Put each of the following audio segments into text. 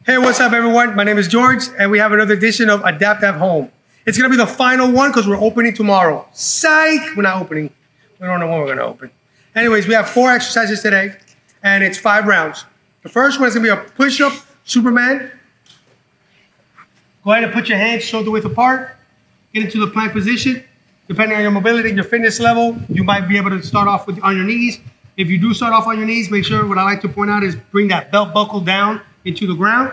Hey, what's up, everyone? My name is George, and we have another edition of Adapt at Home. It's going to be the final one because we're opening tomorrow. Psych! We're not opening. We don't know when we're going to open. Anyways, we have 4 exercises today, and it's 5 rounds. The first one is going to be a push-up Superman. Go ahead and put your hands shoulder width apart. Get into the plank position. Depending on your mobility and your fitness level, you might be able to start off on your knees. If you do start off on your knees, make sure, what I like to point out is bring that belt buckle down into the ground.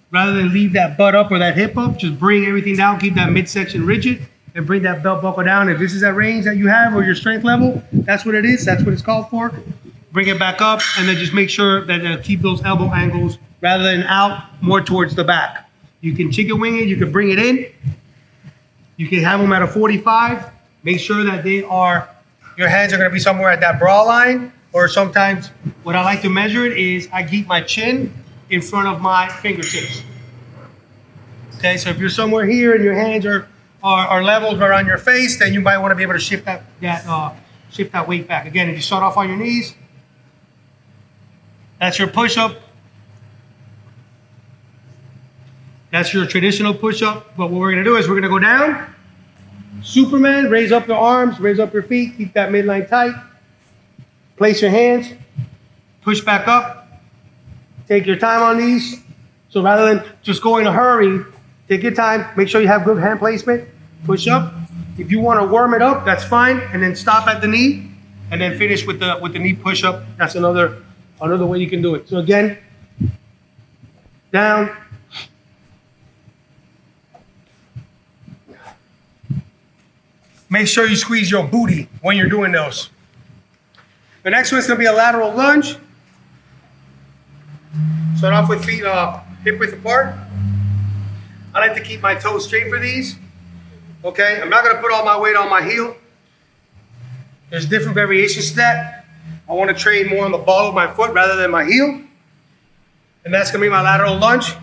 Rather than leave that butt up or that hip up, just bring everything down, keep that midsection rigid, and bring that belt buckle down. If this is that range that you have or your strength level, that's what it is, that's what it's called for. Bring it back up, and then just make sure that keep those elbow angles rather than out, more towards the back. You can chicken wing it, you can bring it in. You can have them at a 45. Make sure that your hands are gonna be somewhere at that bra line, or sometimes what I like to measure it is I keep my chin in front of my fingertips. Okay, so if you're somewhere here and your hands are leveled around your face, then you might want to be able to shift that weight back. Again, if you start off on your knees, that's your push-up. That's your traditional push-up. But what we're gonna do is we're gonna go down, Superman, raise up your arms, raise up your feet, keep that midline tight. Place your hands, push back up. Take your time on these. So rather than just go in a hurry, take your time. Make sure you have good hand placement. Push up. If you want to warm it up, that's fine. And then stop at the knee, and then finish with the knee push up. That's another way you can do it. So again, down. Make sure you squeeze your booty when you're doing those. The next one's gonna be a lateral lunge. Start off with feet hip width apart. I like to keep my toes straight for these. Okay, I'm not gonna put all my weight on my heel. There's different variations to that. I wanna train more on the ball of my foot rather than my heel. And that's gonna be my lateral lunge.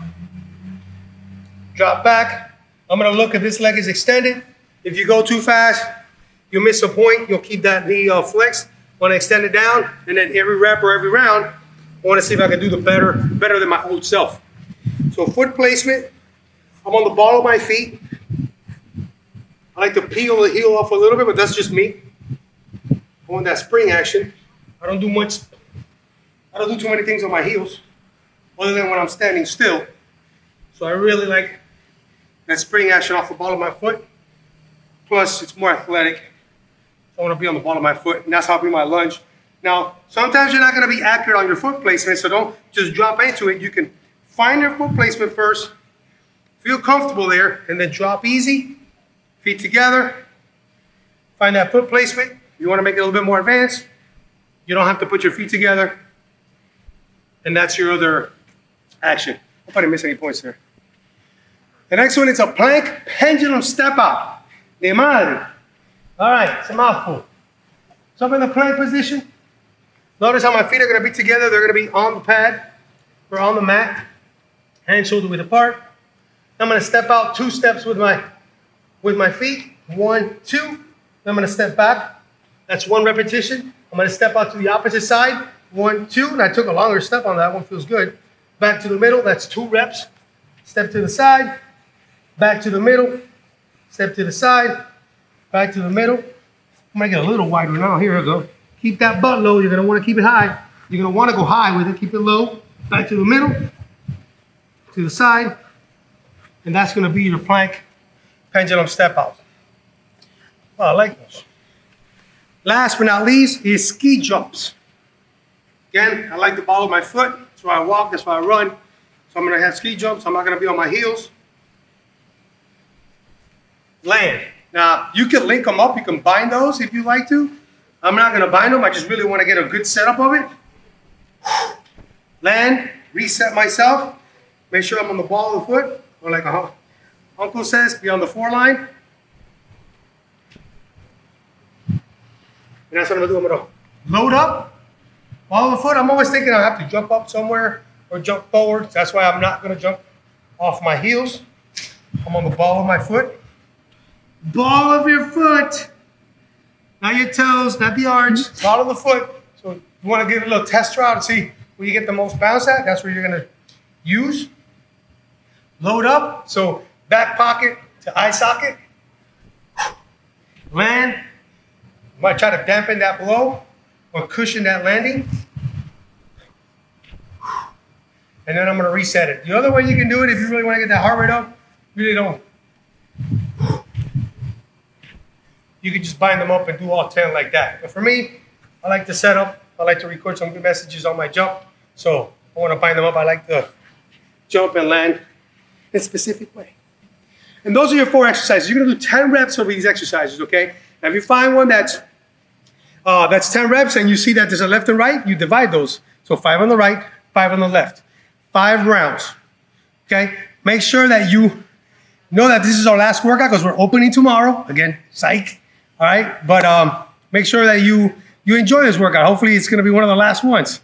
Drop back. I'm gonna look if this leg is extended. If you go too fast, you'll miss a point. You'll keep that knee flexed. Want to extend it down, and then every rep or every round, I want to see if I can do the better than my old self. So foot placement, I'm on the ball of my feet. I like to peel the heel off a little bit, but that's just me. I want that spring action. I don't do too many things on my heels, other than when I'm standing still. So I really like that spring action off the ball of my foot. Plus, it's more athletic. I want to be on the ball of my foot, and that's how I do my lunge. Now, sometimes you're not going to be accurate on your foot placement, so don't just drop into it. You can find your foot placement first, feel comfortable there, and then drop easy, feet together. Find that foot placement. You want to make it a little bit more advanced, you don't have to put your feet together, and that's your other action. I hope I didn't miss any points there. The next one is a plank pendulum step out. De madre. All right, it's a mouthful. So I'm in the plank position. Notice how my feet are gonna be together. They're gonna be on the pad or on the mat. Hands shoulder width apart. I'm gonna step out 2 steps with my feet. 1, 2. Then I'm gonna step back. That's 1 repetition. I'm gonna step out to the opposite side. 1, 2. And I took a longer step on that one. Feels good. Back to the middle. That's 2 reps. Step to the side. Back to the middle. Step to the side. Back to the middle. I'm gonna get a little wider now. Here we go. Keep that butt low. You're gonna wanna keep it high. You're gonna wanna go high with it. Keep it low. Back to the middle. To the side. And that's gonna be your plank pendulum step out. Well, I like those. Last but not least is ski jumps. Again, I like the ball of my foot. That's why I walk, that's why I run. So I'm gonna have ski jumps. I'm not gonna be on my heels. Land. Now, you can link them up. You can bind those if you like to. I'm not going to bind them. I just really want to get a good setup of it. Land, reset myself. Make sure I'm on the ball of the foot. Or like Uncle says, be on the 4 line. And that's what I'm going to do. I'm going to load up. Ball of the foot. I'm always thinking I have to jump up somewhere or jump forward. That's why I'm not going to jump off my heels. I'm on the ball of my foot. Ball of your foot. Not your toes, not the arch. Ball of the foot. So you want to give it a little test trial to see where you get the most bounce at. That's where you're going to use. Load up, so back pocket to eye socket. Land. Might try to dampen that blow or cushion that landing. And then I'm gonna reset it. The other way you can do it, if you really wanna get that heart rate up, really don't. You can just bind them up and do all 10 like that. But for me, I like to set up. I like to record some good messages on my jump. So I wanna bind them up. I like to jump and land in a specific way. And those are your 4 exercises. You're gonna do 10 reps of these exercises, okay? Now if you find one that's 10 reps and you see that there's a left and right, you divide those. So 5 on the right, 5 on the left. 5 rounds, okay? Make sure that you know that this is our last workout because we're opening tomorrow. Again, psych, all right? But make sure that you enjoy this workout. Hopefully it's gonna be one of the last ones.